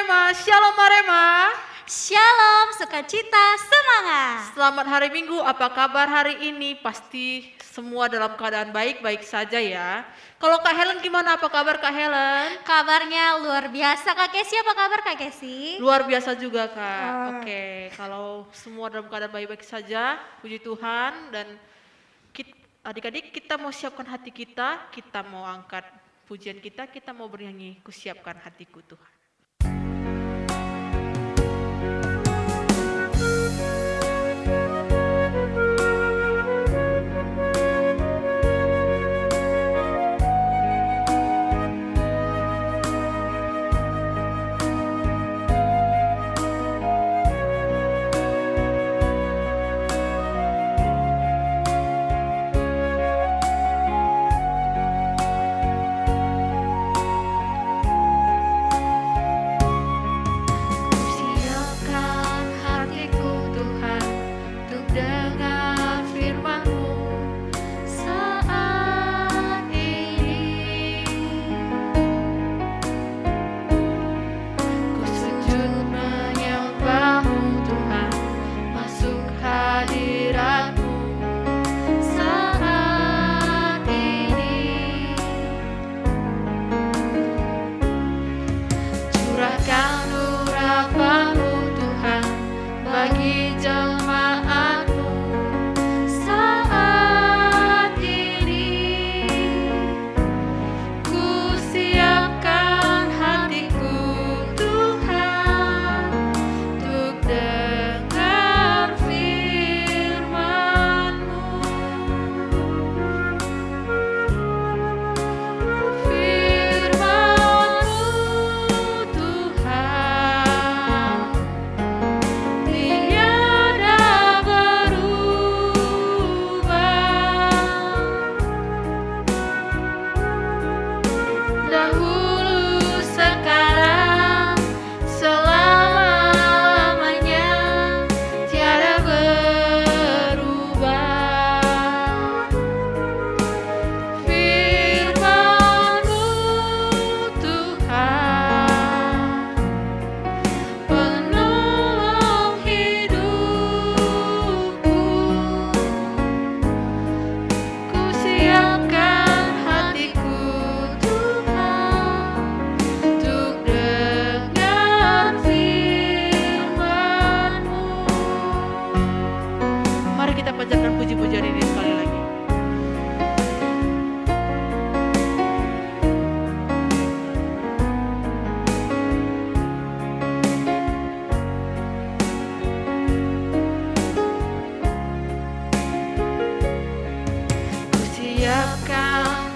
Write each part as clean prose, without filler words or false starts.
Marema, Shalom Marema. Shalom, sukacita, semangat. Selamat hari Minggu, apa kabar hari ini? Pasti semua dalam keadaan baik-baik saja ya. Kalau Kak Helen gimana, apa kabar Kak Helen? Kabarnya luar biasa. Kak Kesi, apa kabar Kak Kesi? Luar biasa juga Kak. Oke, kalau semua dalam keadaan baik-baik saja, puji Tuhan. Dan adik-adik kita mau siapkan hati kita mau angkat pujian kita mau bernyanyi, kusiapkan hatiku Tuhan.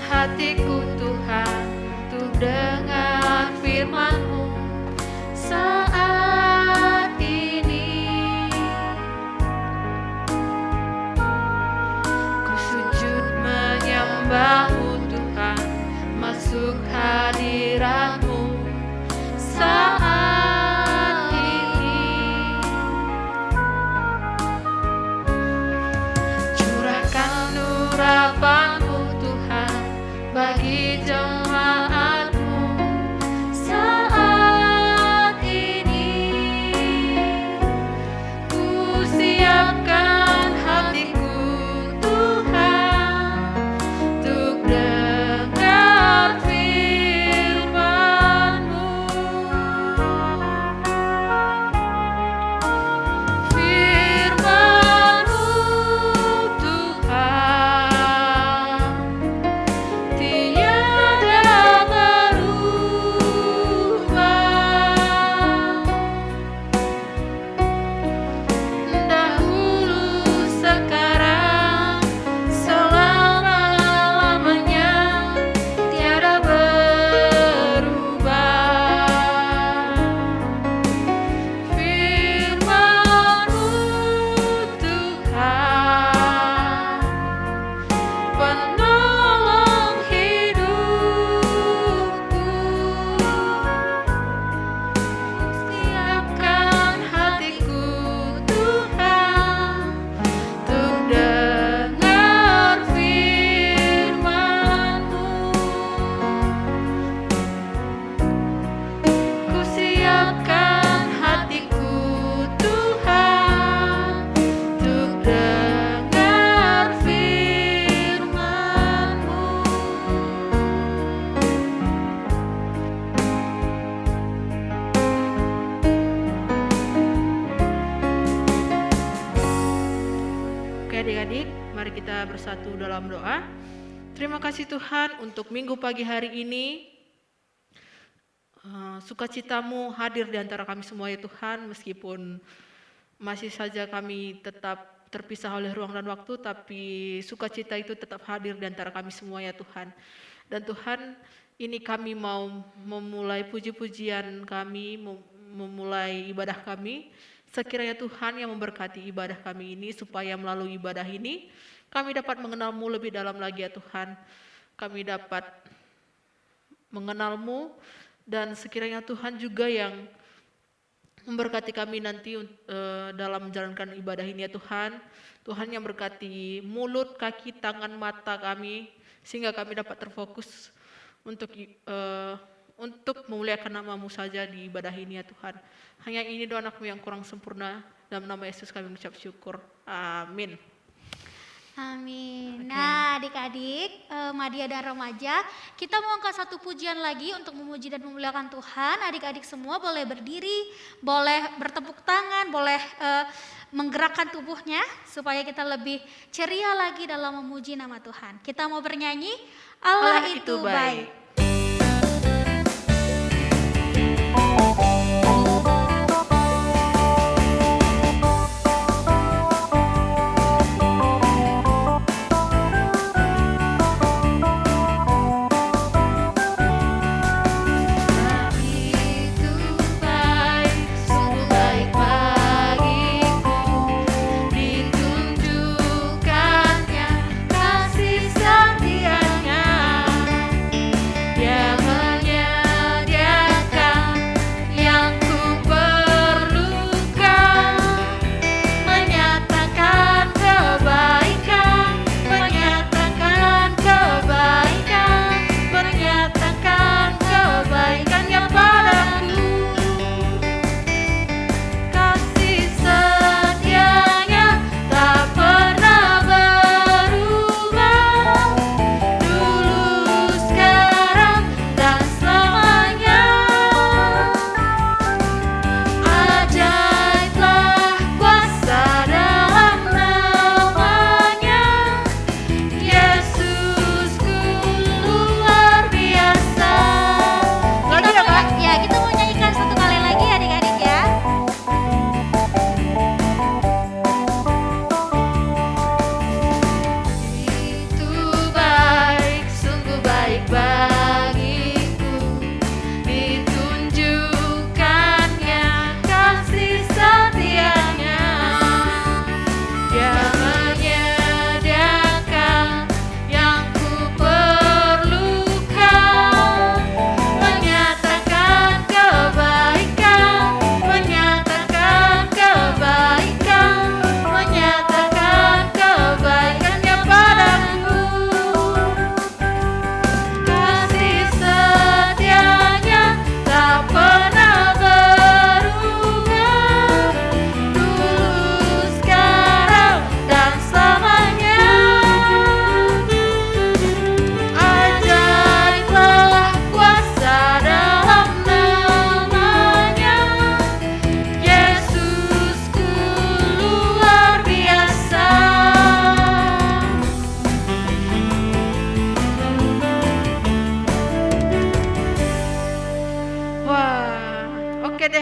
Hatiku Tuhan, untuk dengar firman-Mu saat ini. Ku sujud menyembah-Mu Tuhan, masuk hadirat-Mu saat ini. Curahkan urapan-Mu bagi jemaat-Mu saat ini. Ku siapkan hatiku Tuhan, untuk dengar firman-Mu. kita bersatu dalam doa. Terima kasih Tuhan untuk minggu pagi hari ini. Sukacitamu hadir di antara kami semua ya Tuhan, meskipun masih saja kami tetap terpisah oleh ruang dan waktu, tapi sukacita itu tetap hadir di antara kami semua ya Tuhan. Dan Tuhan, ini kami mau memulai puji-pujian kami, memulai ibadah kami. Sekiranya Tuhan yang memberkati ibadah kami ini, supaya melalui ibadah ini kami dapat mengenal-Mu lebih dalam lagi ya Tuhan. Kami dapat mengenal-Mu, dan sekiranya Tuhan juga yang memberkati kami nanti dalam menjalankan ibadah ini ya Tuhan. Tuhan yang berkati mulut, kaki, tangan, mata kami, sehingga kami dapat terfokus untuk memuliakan nama-Mu saja di ibadah ini ya Tuhan. Hanya ini doa anakmu yang kurang sempurna, dalam nama Yesus kami mengucap syukur. Amin. Amin. Oke. Nah, adik-adik, Madia dan remaja, kita mau angkat satu pujian lagi untuk memuji dan memuliakan Tuhan. Adik-adik semua boleh berdiri, boleh bertepuk tangan, boleh menggerakkan tubuhnya supaya kita lebih ceria lagi dalam memuji nama Tuhan. Kita mau bernyanyi, Allah itu baik.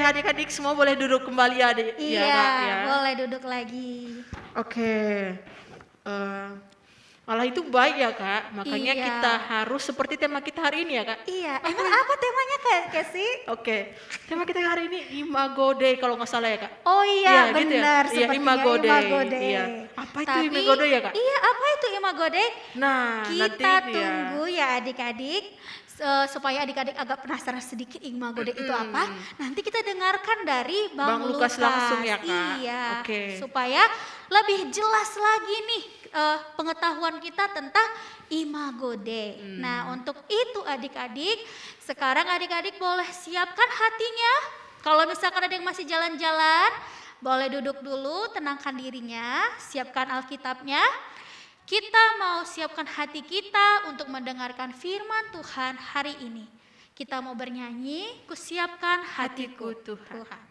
Adik-adik semua boleh duduk kembali ya, adik. Iya, Kak, ya. boleh duduk lagi. Oke. Allah itu baik ya Kak, makanya Iya. kita harus seperti tema kita hari ini ya Kak. Iya, emang apa temanya Kak Kesi? Oke, tema kita hari ini Imago Day kalau nggak salah ya Kak. Oh iya, Iya, gitu ya? benar, Iya, sepertinya Imago Day. Imago Day. Iya. Apa itu Tapi, Imago Day ya Kak? Iya, apa itu Imago Day? Nah, Kita nanti tunggu ya adik-adik, supaya adik-adik agak penasaran sedikit Imago Day itu apa. Nanti kita dengarkan dari Bang Bang Lukas langsung ya, Kak. Iya, Oke. supaya lebih jelas lagi nih pengetahuan kita tentang Imago Day. Nah, untuk itu adik-adik, sekarang adik-adik boleh siapkan hatinya. Kalau misalkan ada yang masih jalan-jalan, boleh duduk dulu, tenangkan dirinya, siapkan Alkitabnya. Kita mau siapkan hati kita untuk mendengarkan firman Tuhan hari ini. Kita mau bernyanyi, kusiapkan hatiku Tuhan.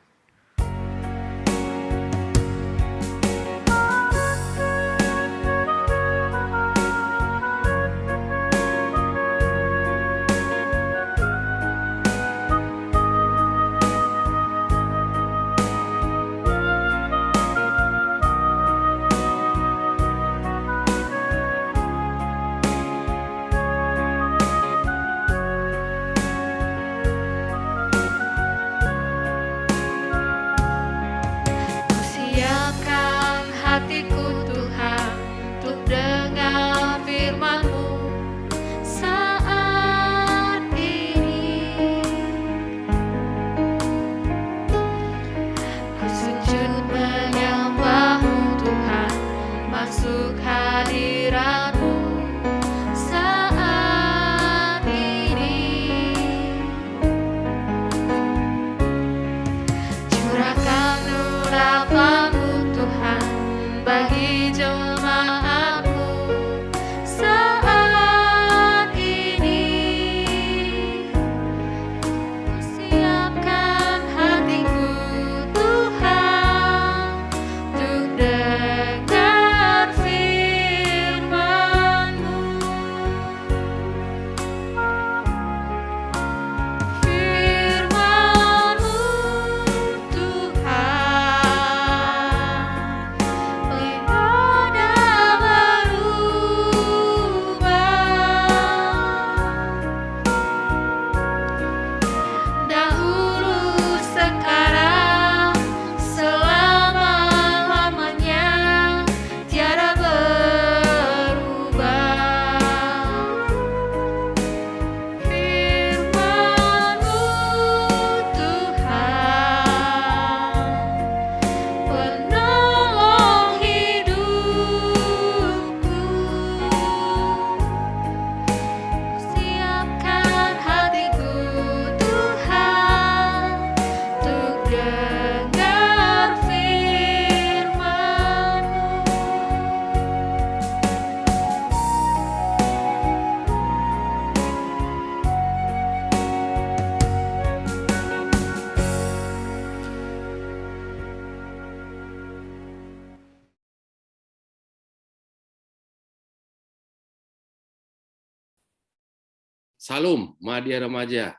Salam Madya Remaja.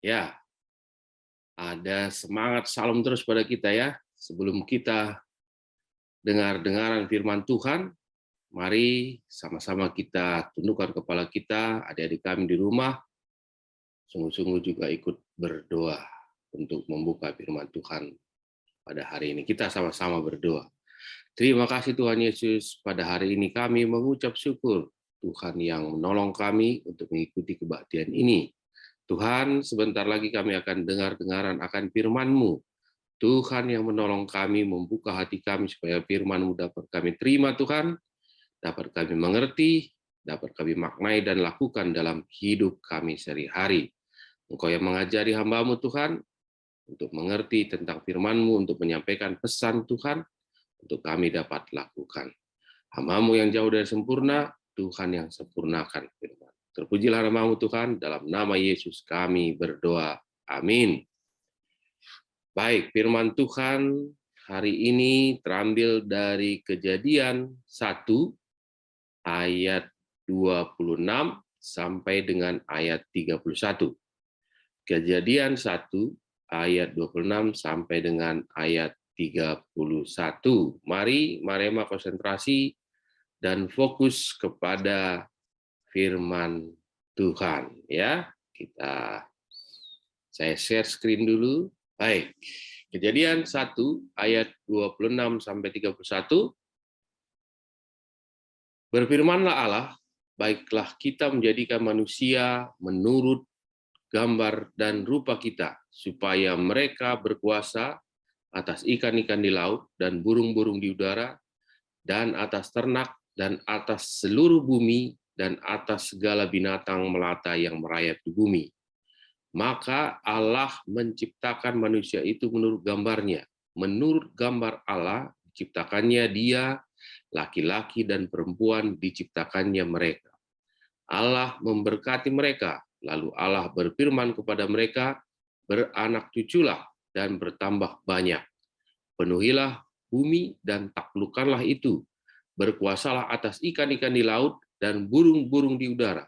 Ya, ada semangat salam terus pada kita ya. Sebelum kita dengar-dengaran firman Tuhan, mari sama-sama kita tundukkan kepala kita, adik-adik kami di rumah, sungguh-sungguh juga ikut berdoa untuk membuka firman Tuhan pada hari ini. Kita sama-sama berdoa. Terima kasih Tuhan Yesus, pada hari ini kami mengucap syukur Tuhan yang menolong kami untuk mengikuti kebaktian ini. Tuhan, sebentar lagi kami akan dengar-dengaran akan firman-Mu. Tuhan yang menolong kami, membuka hati kami supaya firman-Mu dapat kami terima Tuhan, dapat kami mengerti, dapat kami maknai dan lakukan dalam hidup kami sehari-hari. Engkau yang mengajari hamba-Mu Tuhan, untuk mengerti tentang firman-Mu, untuk menyampaikan pesan Tuhan, untuk kami dapat lakukan. Hamba-Mu yang jauh dari sempurna, Tuhan yang sempurnakan firman. Terpujilah nama-Mu Tuhan, dalam nama Yesus kami berdoa. Amin. Baik, firman Tuhan hari ini terambil dari Kejadian 1 ayat 26 sampai dengan ayat 31. Kejadian 1 ayat 26 sampai dengan ayat 31. Mari Marema konsentrasi dan fokus kepada firman Tuhan ya. Saya share screen dulu. Baik. Kejadian 1 ayat 26 sampai 31. Berfirmanlah Allah, baiklah kita menjadikan manusia menurut gambar dan rupa kita, supaya mereka berkuasa atas ikan-ikan di laut dan burung-burung di udara, dan atas ternak, dan atas seluruh bumi, dan atas segala binatang melata yang merayap di bumi. Maka Allah menciptakan manusia itu menurut gambarnya. Menurut gambar Allah diciptakannya dia, laki-laki dan perempuan diciptakannya mereka. Allah memberkati mereka, lalu Allah berfirman kepada mereka, beranak cuculah dan bertambah banyak. Penuhilah bumi dan taklukkanlah itu. Berkuasalah atas ikan-ikan di laut dan burung-burung di udara,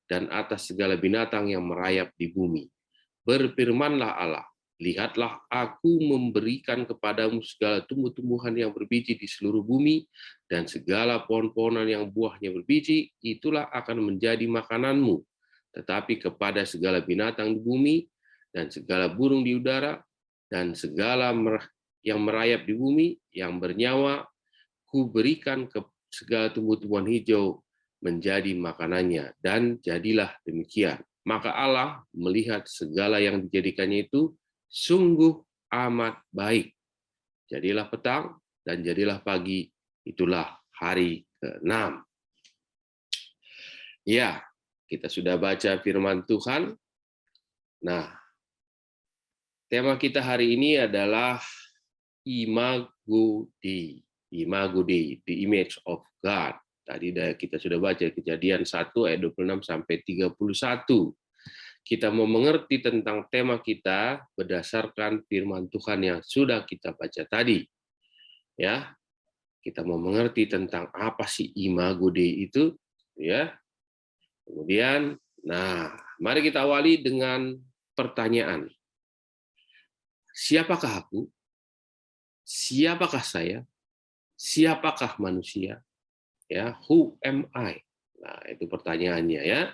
dan atas segala binatang yang merayap di bumi. Berfirmanlah Allah, lihatlah aku memberikan kepadamu segala tumbuh-tumbuhan yang berbiji di seluruh bumi, dan segala pohon-pohonan yang buahnya berbiji, itulah akan menjadi makananmu. Tetapi kepada segala binatang di bumi, dan segala burung di udara, dan segala yang merayap di bumi, yang bernyawa, kuberikan ke segala tumbuh-tumbuhan hijau menjadi makanannya, dan jadilah demikian. Maka Allah melihat segala yang dijadikannya itu sungguh amat baik. Jadilah petang dan jadilah pagi, itulah hari ke-6. Ya, kita sudah baca firman Tuhan. Nah, tema kita hari ini adalah Imago Dei. Imago Dei, the image of God. Tadi kita sudah baca Kejadian 1 ayat 26 sampai 31. Kita mau mengerti tentang tema kita berdasarkan firman Tuhan yang sudah kita baca tadi. Ya. Kita mau mengerti tentang apa sih Imago Dei itu, ya. Kemudian, mari kita awali dengan pertanyaan. Siapakah aku? Siapakah saya? Siapakah manusia? Ya, who am I? Nah, itu pertanyaannya ya.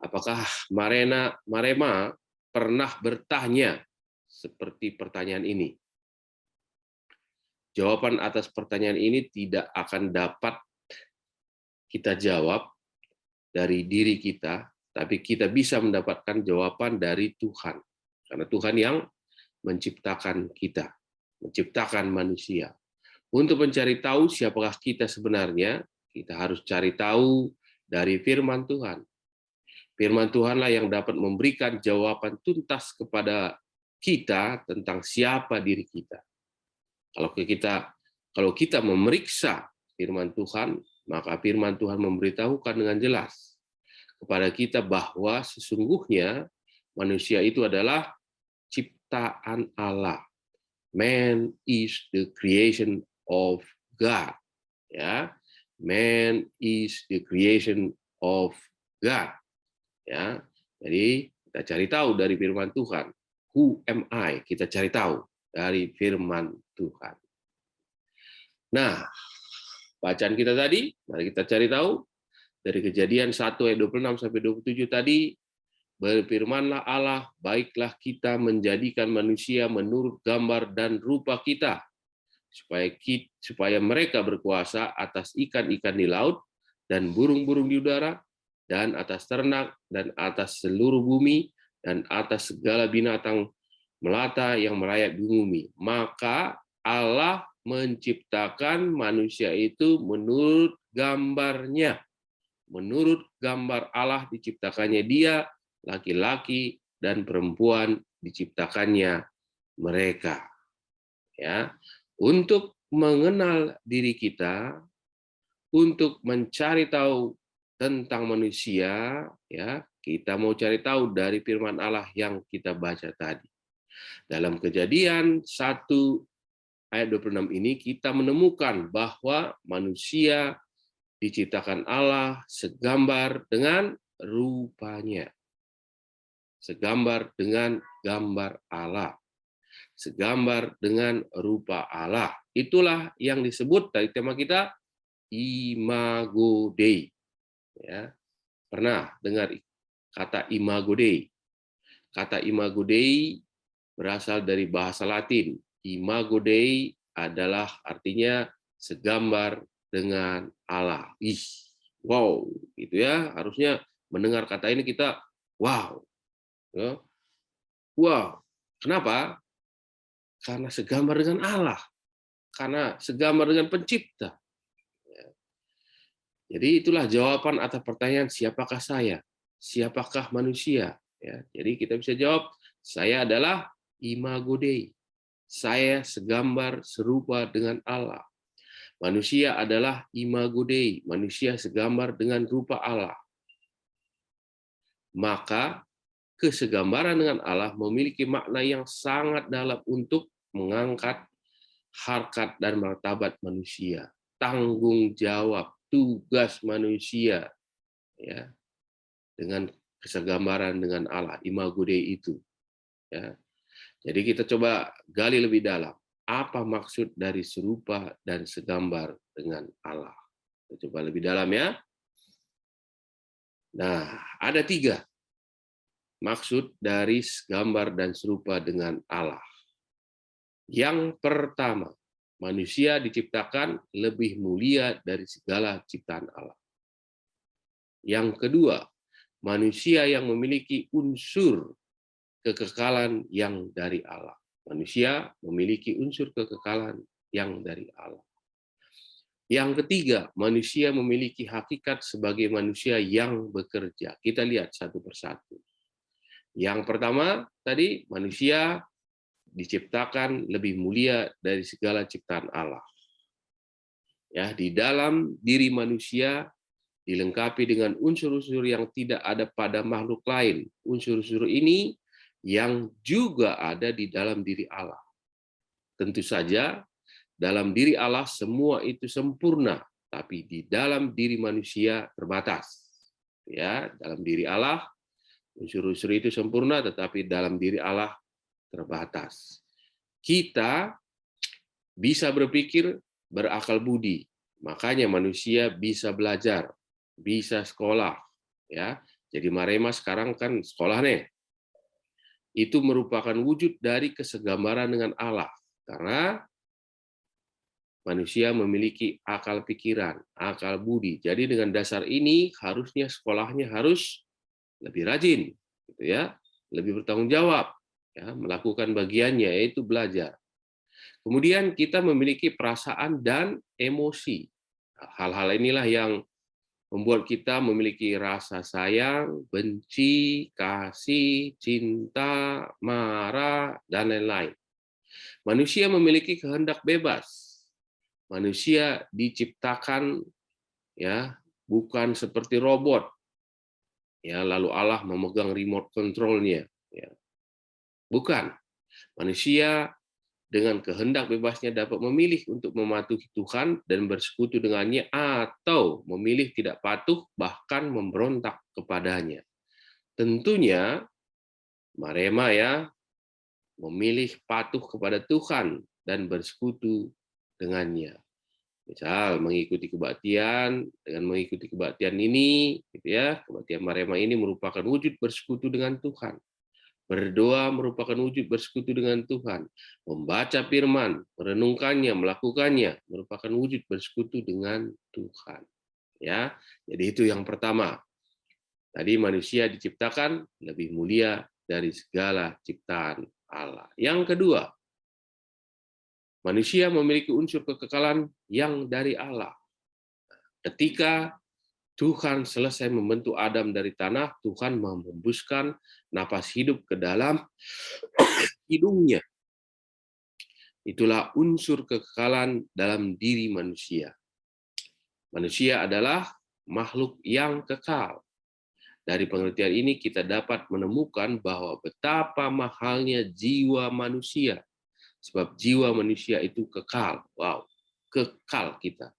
Apakah Marema pernah bertanya seperti pertanyaan ini? Jawaban atas pertanyaan ini tidak akan dapat kita jawab dari diri kita, tapi kita bisa mendapatkan jawaban dari Tuhan. Karena Tuhan yang menciptakan kita, menciptakan manusia. Untuk mencari tahu siapakah kita sebenarnya, kita harus cari tahu dari firman Tuhan. Firman Tuhanlah yang dapat memberikan jawaban tuntas kepada kita tentang siapa diri kita. Kalau kita memeriksa firman Tuhan, maka firman Tuhan memberitahukan dengan jelas kepada kita bahwa sesungguhnya manusia itu adalah ciptaan Allah. Man is the creation of God. Ya, man is the creation of God. Ya, Jadi kita cari tahu dari firman Tuhan. Who am I? Kita cari tahu dari firman Tuhan. Nah, bacaan kita tadi, mari kita cari tahu dari Kejadian 1 ayat 26 sampai 27 tadi, berfirmanlah Allah, baiklah kita menjadikan manusia menurut gambar dan rupa kita, supaya mereka berkuasa atas ikan-ikan di laut dan burung-burung di udara, dan atas ternak, dan atas seluruh bumi, dan atas segala binatang melata yang merayap di bumi. Maka Allah menciptakan manusia itu menurut gambarnya. Menurut gambar Allah diciptakannya dia, laki-laki dan perempuan diciptakannya mereka. Ya, untuk mengenal diri kita, untuk mencari tahu tentang manusia, ya, kita mau cari tahu dari firman Allah yang kita baca tadi. Dalam Kejadian 1 ayat 26 ini kita menemukan bahwa manusia diciptakan Allah segambar dengan rupanya. Segambar dengan gambar Allah. Segambar dengan rupa Allah. Itulah yang disebut dari tema kita, Imago Dei. Ya, pernah dengar kata Imago Dei? Kata Imago Dei berasal dari bahasa Latin. Imago Dei adalah artinya segambar dengan Allah. Ih, wow, gitu ya. Harusnya mendengar kata ini kita wow. Ya. Wow. Kenapa? Karena segambar dengan Allah. Karena segambar dengan pencipta. Jadi itulah jawaban atas pertanyaan siapakah saya? Siapakah manusia? Ya, jadi kita bisa jawab, saya adalah Imago Dei. Saya segambar serupa dengan Allah. Manusia adalah Imago Dei. Manusia segambar dengan rupa Allah. Maka kesegambaran dengan Allah memiliki makna yang sangat dalam untuk mengangkat harkat dan martabat manusia. Tanggung jawab, tugas manusia, ya, dengan kesegambaran dengan Allah, Imago Dei itu. Ya. Jadi kita coba gali lebih dalam. Apa maksud dari serupa dan segambar dengan Allah? Kita coba lebih dalam ya. Nah, ada 3 maksud dari segambar dan serupa dengan Allah. Yang pertama, manusia diciptakan lebih mulia dari segala ciptaan Allah. Yang kedua, manusia yang memiliki unsur kekekalan yang dari Allah. Manusia memiliki unsur kekekalan yang dari Allah. Yang ketiga, manusia memiliki hakikat sebagai manusia yang bekerja. Kita lihat satu persatu. Yang pertama, tadi manusia diciptakan lebih mulia dari segala ciptaan Allah. Ya, di dalam diri manusia dilengkapi dengan unsur-unsur yang tidak ada pada makhluk lain. Unsur-unsur ini yang juga ada di dalam diri Allah. Tentu saja dalam diri Allah semua itu sempurna, tapi di dalam diri manusia terbatas. Ya, dalam diri Allah unsur-unsur itu sempurna, tetapi dalam diri Allah terbatas. Kita bisa berpikir, berakal budi, makanya manusia bisa belajar, bisa sekolah. Ya, jadi Marema sekarang kan sekolah nih. Itu merupakan wujud dari kesegambaran dengan Allah, karena manusia memiliki akal pikiran, akal budi. Jadi dengan dasar ini harusnya sekolahnya harus lebih rajin, gitu ya, lebih bertanggung jawab, ya, melakukan bagiannya yaitu belajar. Kemudian kita memiliki perasaan dan emosi. Hal-hal inilah yang membuat kita memiliki rasa sayang, benci, kasih, cinta, marah, dan lain-lain. Manusia memiliki kehendak bebas. Manusia diciptakan ya bukan seperti robot. Ya, lalu Allah memegang remote control-nya. Ya. Bukan. Manusia dengan kehendak bebasnya dapat memilih untuk mematuhi Tuhan dan bersekutu dengannya, atau memilih tidak patuh bahkan memberontak kepadanya. tentunya Marema ya memilih patuh kepada Tuhan dan bersekutu dengannya. Misal mengikuti kebaktian, dengan mengikuti kebaktian ini, gitu ya, kebaktian Marema ini merupakan wujud bersekutu dengan Tuhan. Berdoa merupakan wujud bersekutu dengan Tuhan. Membaca firman, merenungkannya, melakukannya merupakan wujud bersekutu dengan Tuhan. Ya, jadi itu yang pertama. Tadi manusia diciptakan lebih mulia dari segala ciptaan Allah. Yang kedua, manusia memiliki unsur kekekalan yang dari Allah. Ketika Tuhan selesai membentuk Adam dari tanah, Tuhan menghembuskan napas hidup ke dalam hidungnya. Itulah unsur kekekalan dalam diri manusia. Manusia adalah makhluk yang kekal. Dari pengertian ini kita dapat menemukan bahwa betapa mahalnya jiwa manusia. Sebab jiwa manusia itu kekal. Wow, kekal kita.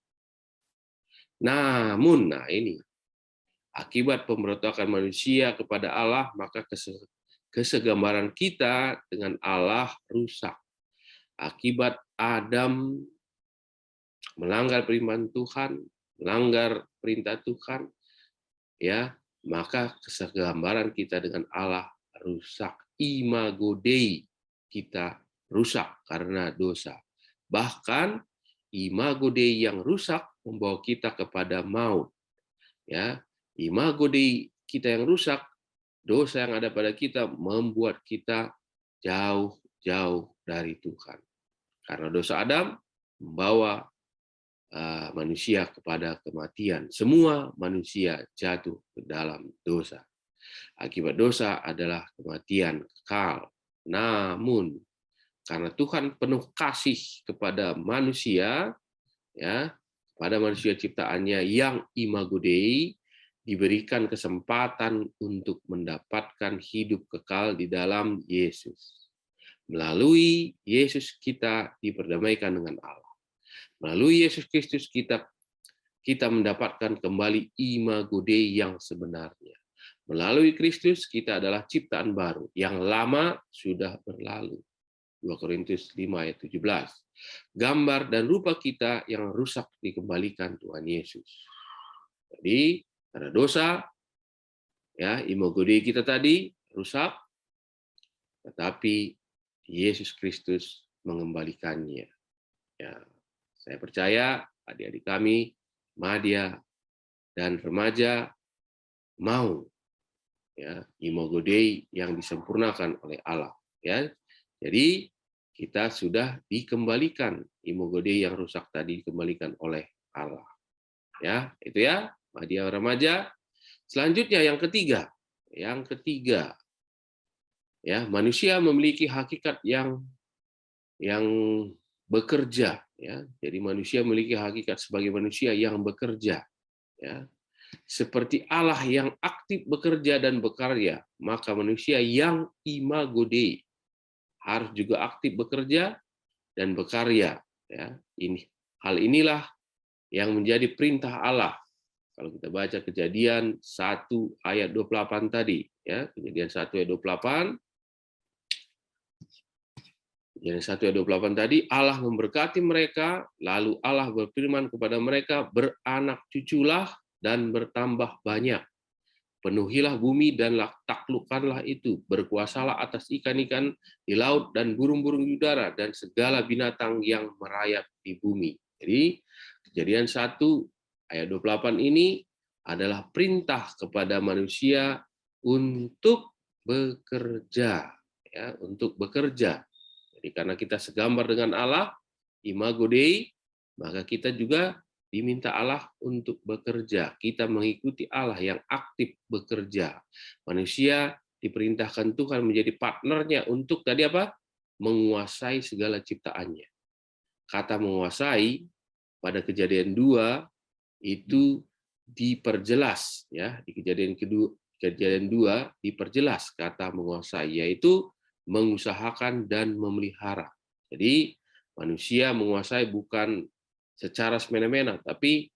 Namun, ini akibat pemberontakan manusia kepada Allah, maka kesegambaran kita dengan Allah rusak. Akibat Adam melanggar firman Tuhan, melanggar perintah Tuhan, ya, maka kesegambaran kita dengan Allah rusak. Imago Dei kita rusak karena dosa. Bahkan imago Dei yang rusak membawa kita kepada maut. Ya, imago Dei kita yang rusak, dosa yang ada pada kita membuat kita jauh-jauh dari Tuhan. Karena dosa Adam membawa manusia kepada kematian. Semua manusia jatuh ke dalam dosa. Akibat dosa adalah kematian kekal. Namun karena Tuhan penuh kasih kepada manusia, ya, pada manusia ciptaannya yang imago Dei, diberikan kesempatan untuk mendapatkan hidup kekal di dalam Yesus. Melalui Yesus kita diperdamaikan dengan Allah. Melalui Yesus Kristus kita mendapatkan kembali imago Dei yang sebenarnya. Melalui Kristus kita adalah ciptaan baru, yang lama sudah berlalu. 2 Korintus 5 ayat 17. Gambar dan rupa kita yang rusak dikembalikan Tuhan Yesus. Jadi karena dosa, ya, imago Dei kita tadi rusak, tetapi Yesus Kristus mengembalikannya. Ya, saya percaya adik-adik kami, Madya dan remaja mau, ya, imago Dei yang disempurnakan oleh Allah. Ya, jadi kita sudah dikembalikan, imago Dei yang rusak tadi dikembalikan oleh Allah. Ya, itu ya, Madya remaja. Selanjutnya yang ketiga, ya, manusia memiliki hakikat yang bekerja, ya. Jadi manusia memiliki hakikat sebagai manusia yang bekerja, ya. Seperti Allah yang aktif bekerja dan berkarya, maka manusia yang imago Dei harus juga aktif bekerja dan berkarya, ya. Hal inilah yang menjadi perintah Allah. Kalau kita baca Kejadian 1 ayat 28 tadi, ya, Kejadian 1 ayat 28. Kejadian 1 ayat 28 tadi, Allah memberkati mereka, lalu Allah berfirman kepada mereka, beranak cuculah dan bertambah banyak. Penuhilah bumi dan taklukkanlah itu, berkuasalah atas ikan-ikan di laut dan burung-burung di udara dan segala binatang yang merayap di bumi. Jadi Kejadian 1 ayat 28 ini adalah perintah kepada manusia untuk bekerja, ya, untuk bekerja. Jadi karena kita segambar dengan Allah, imago Dei, maka kita juga diminta Allah untuk bekerja. Kita mengikuti Allah yang aktif bekerja. Manusia diperintahkan Tuhan menjadi partnernya untuk tadi apa? Menguasai segala ciptaannya. Kata menguasai pada Kejadian 2 itu diperjelas, ya, di Kejadian 2 diperjelas kata menguasai, yaitu mengusahakan dan memelihara. Jadi manusia menguasai bukan secara semena-mena, tapi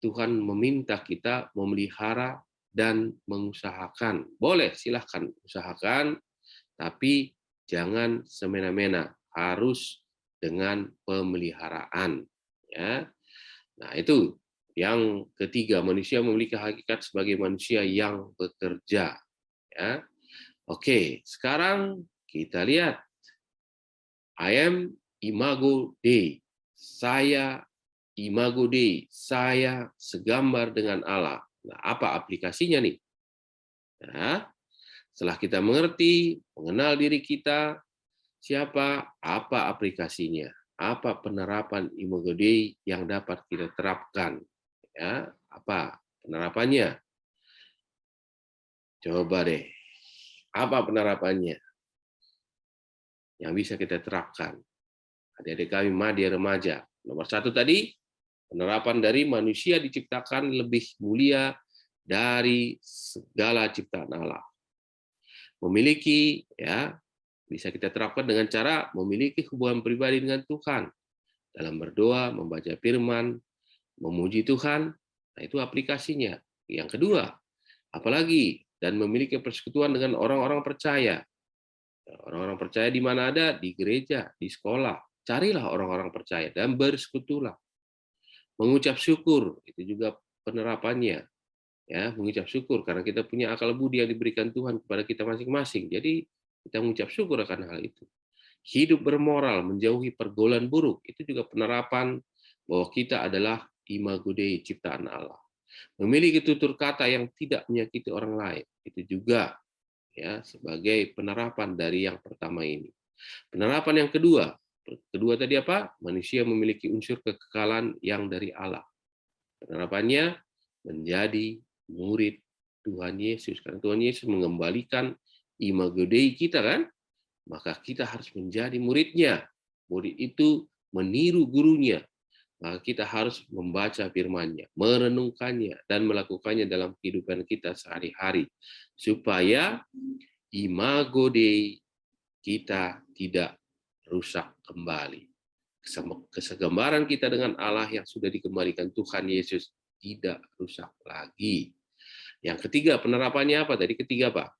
Tuhan meminta kita memelihara dan mengusahakan. Boleh, silahkan usahakan, tapi jangan semena-mena, harus dengan pemeliharaan. Ya. Nah, itu yang ketiga, manusia memiliki hakikat sebagai manusia yang bekerja. Ya. Oke, sekarang kita lihat. I am imago Dei. Saya imago Dei. Saya segambar dengan Allah. Nah, apa aplikasinya nih? Nah, setelah kita mengerti, mengenal diri kita, siapa, apa aplikasinya, apa penerapan imago Dei yang dapat kita terapkan. Ya, apa penerapannya? Coba deh, apa penerapannya yang bisa kita terapkan? Adik-adik kami Madya Remaja. Nomor 1 tadi, penerapan dari manusia diciptakan lebih mulia dari segala ciptaan Allah. Memiliki, ya, bisa kita terapkan dengan cara memiliki hubungan pribadi dengan Tuhan. Dalam berdoa, membaca firman, memuji Tuhan, nah itu aplikasinya. Yang kedua, apalagi, dan memiliki persekutuan dengan orang-orang percaya. Orang-orang percaya di mana ada? Di gereja, di sekolah. Carilah orang-orang percaya dan bersekutulah. Mengucap syukur, itu juga penerapannya. Ya, mengucap syukur karena kita punya akal budi yang diberikan Tuhan kepada kita masing-masing. Jadi kita mengucap syukur akan hal itu. Hidup bermoral, menjauhi pergaulan buruk, itu juga penerapan bahwa kita adalah imago Dei, ciptaan Allah. Memiliki tutur kata yang tidak menyakiti orang lain, itu juga ya sebagai penerapan dari yang pertama ini. Penerapan yang kedua tadi apa? Manusia memiliki unsur kekekalan yang dari Allah. Penerapannya menjadi murid Tuhan Yesus. Karena Tuhan Yesus mengembalikan imago Dei kita kan, maka kita harus menjadi muridnya. Murid itu meniru gurunya. Maka kita harus membaca firman-Nya, merenungkannya, dan melakukannya dalam kehidupan kita sehari-hari. Supaya imago Dei kita tidak rusak kembali. Kesegambaran kita dengan Allah yang sudah dikembalikan Tuhan Yesus tidak rusak lagi. Yang ketiga, penerapannya apa? Tadi ketiga, Pak.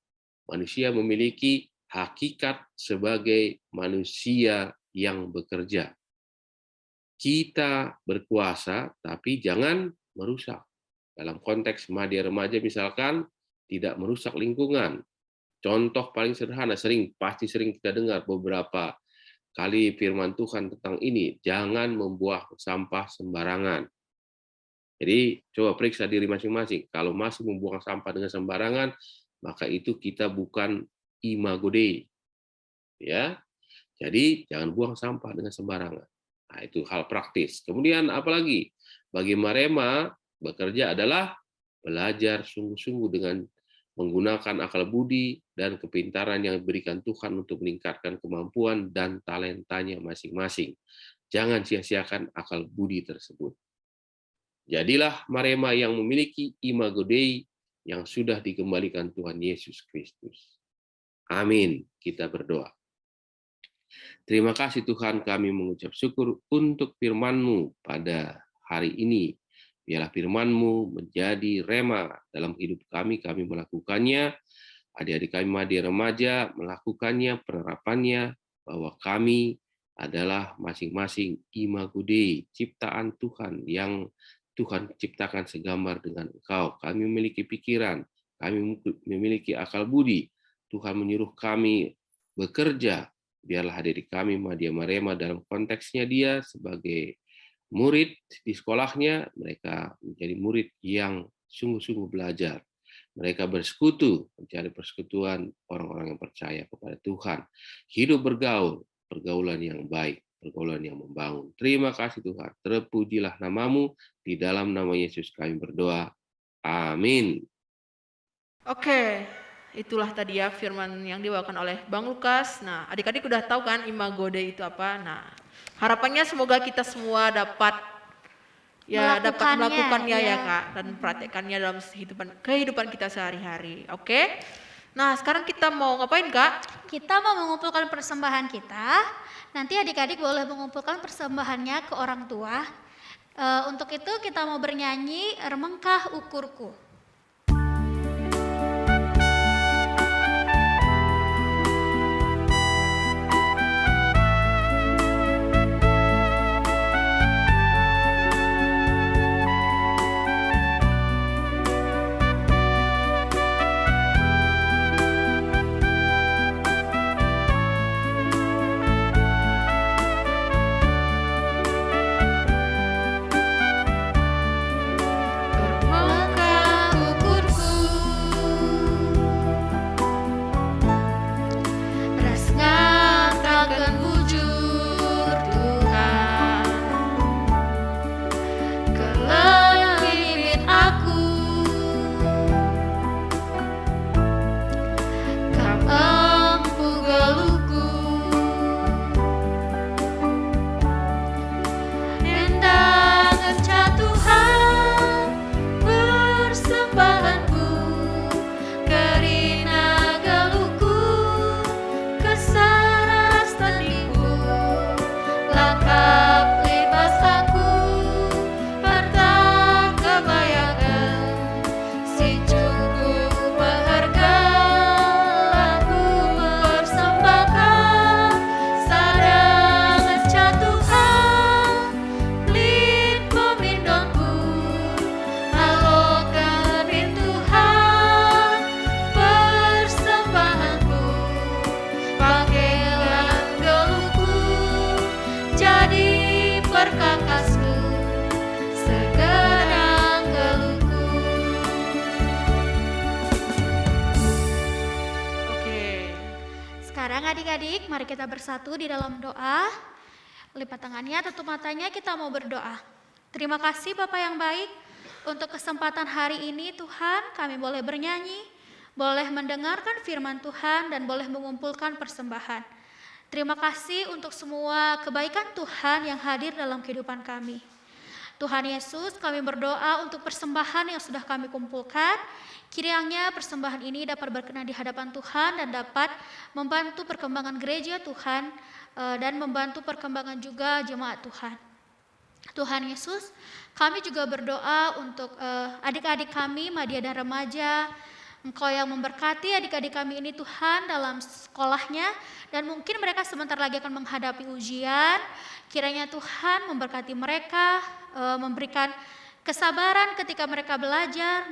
Manusia memiliki hakikat sebagai manusia yang bekerja. Kita berkuasa, tapi jangan merusak. Dalam konteks Madya Remaja misalkan, tidak merusak lingkungan. Contoh paling sederhana, pasti sering kita dengar beberapa kali firman Tuhan tentang ini, jangan membuang sampah sembarangan. Jadi coba periksa diri masing-masing. Kalau masih membuang sampah dengan sembarangan, maka itu kita bukan imago Dei. Ya. Jadi jangan buang sampah dengan sembarangan. Nah, itu hal praktis. Kemudian apalagi? Bagi Marema, bekerja adalah belajar sungguh-sungguh dengan menggunakan akal budi dan kepintaran yang diberikan Tuhan untuk meningkatkan kemampuan dan talentanya masing-masing. Jangan sia-siakan akal budi tersebut. Jadilah Marema yang memiliki imago Dei yang sudah dikembalikan Tuhan Yesus Kristus. Amin. Kita berdoa. Terima kasih Tuhan, kami mengucap syukur untuk firman-Mu pada hari ini. Biarlah firman-Mu menjadi rema dalam hidup kami melakukannya. Adik-adik kami Madya Remaja melakukannya, penerapannya, bahwa kami adalah masing-masing imago Dei, ciptaan Tuhan yang Tuhan ciptakan segambar dengan Engkau. Kami memiliki pikiran, kami memiliki akal budi. Tuhan menyuruh kami bekerja. Biarlah adik-adik kami Madya Marema dalam konteksnya dia sebagai murid di sekolahnya, mereka menjadi murid yang sungguh-sungguh belajar. Mereka bersekutu, mencari persekutuan orang-orang yang percaya kepada Tuhan. Hidup bergaul, pergaulan yang baik, pergaulan yang membangun. Terima kasih Tuhan, terpujilah nama-Mu, di dalam nama Yesus kami berdoa. Amin. Oke, itulah tadi ya firman yang dibawakan oleh Bang Lukas. Nah, adik-adik udah tahu kan imago Dei itu apa? Nah, harapannya semoga kita semua dapat melakukannya ya Kak, dan praktekannya dalam kehidupan kita sehari-hari. Oke? Nah, sekarang kita mau ngapain Kak? Kita mau mengumpulkan persembahan kita. Nanti adik-adik boleh mengumpulkan persembahannya ke orang tua. Untuk itu kita mau bernyanyi Remengkah Ukurku. sekarang adik-adik, mari kita bersatu di dalam doa. Lipat tangannya, tutup matanya, kita mau berdoa. Terima kasih Bapak yang baik, untuk kesempatan hari ini Tuhan kami boleh bernyanyi, boleh mendengarkan firman Tuhan, dan boleh mengumpulkan persembahan. Terima kasih untuk semua kebaikan Tuhan yang hadir dalam kehidupan kami. Tuhan Yesus, kami berdoa untuk persembahan yang sudah kami kumpulkan. Kiranya persembahan ini dapat berkenan di hadapan Tuhan dan dapat membantu perkembangan gereja Tuhan dan membantu perkembangan juga jemaat Tuhan. Tuhan Yesus, kami juga berdoa untuk adik-adik kami, Madya dan Remaja. Engkau yang memberkati adik-adik kami ini Tuhan dalam sekolahnya, dan mungkin mereka sebentar lagi akan menghadapi ujian. Kiranya Tuhan memberkati mereka, memberikan kesabaran ketika mereka belajar,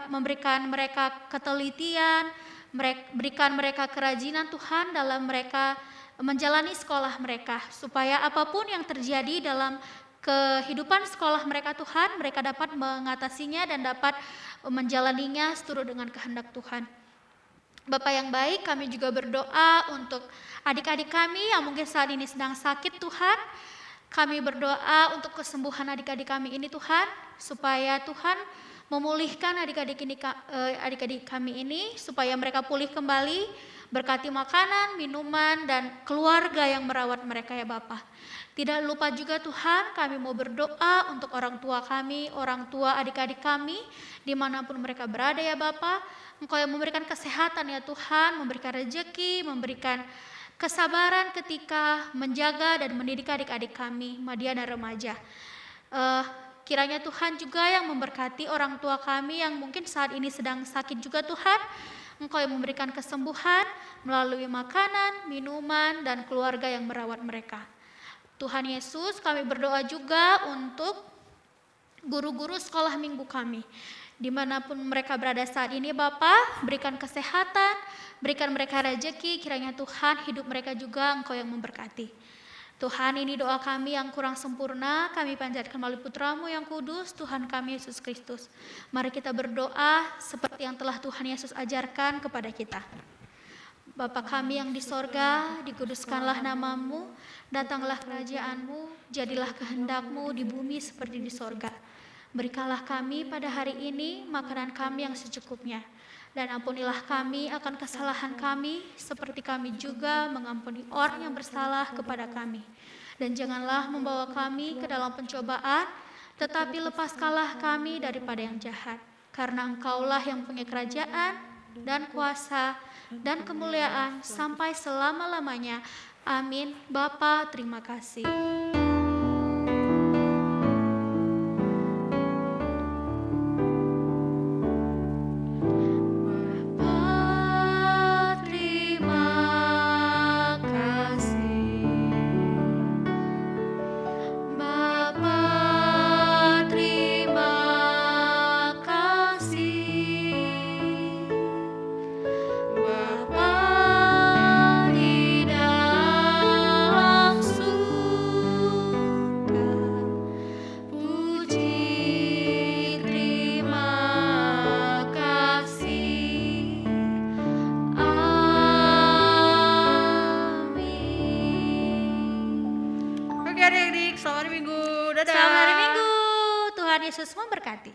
memberikan mereka ketelitian, berikan mereka kerajinan Tuhan dalam mereka menjalani sekolah mereka, supaya apapun yang terjadi dalam kehidupan sekolah mereka Tuhan, mereka dapat mengatasinya dan dapat menjalaninya seturut dengan kehendak Tuhan. Bapak yang baik, kami juga berdoa untuk adik-adik kami yang mungkin saat ini sedang sakit Tuhan. Kami berdoa untuk kesembuhan adik-adik kami ini Tuhan, supaya Tuhan memulihkan adik-adik kami ini, supaya mereka pulih kembali, berkati makanan, minuman, dan keluarga yang merawat mereka ya Bapak. Tidak lupa juga Tuhan, kami mau berdoa untuk orang tua kami, orang tua adik-adik kami, dimanapun mereka berada ya Bapak. Engkau yang memberikan kesehatan ya Tuhan, memberikan rezeki, memberikan kesabaran ketika menjaga dan mendidik adik-adik kami, Madya dan Remaja. Kiranya Tuhan juga yang memberkati orang tua kami yang mungkin saat ini sedang sakit juga Tuhan. Engkau yang memberikan kesembuhan melalui makanan, minuman, dan keluarga yang merawat mereka. Tuhan Yesus, kami berdoa juga untuk guru-guru sekolah minggu kami. Dimanapun mereka berada saat ini Bapa, berikan kesehatan, berikan mereka rezeki, kiranya Tuhan hidup mereka juga Engkau yang memberkati. Tuhan, ini doa kami yang kurang sempurna, kami panjatkan melalui Putra-Mu yang kudus, Tuhan kami Yesus Kristus. Mari kita berdoa seperti yang telah Tuhan Yesus ajarkan kepada kita. Bapa kami yang di sorga, dikuduskanlah nama-Mu, datanglah kerajaan-Mu, jadilah kehendak-Mu di bumi seperti di sorga. Berikanlah kami pada hari ini makanan kami yang secukupnya, dan ampunilah kami akan kesalahan kami, seperti kami juga mengampuni orang yang bersalah kepada kami. Dan janganlah membawa kami ke dalam pencobaan, tetapi lepaskanlah kami daripada yang jahat. Karena Engkaulah yang punya kerajaan, dan kuasa, dan kemuliaan sampai selama-lamanya. Amin. Bapa, terima kasih. Oke adik-adik, selamat hari Minggu. Dadah. Selamat hari Minggu. Tuhan Yesus memberkati.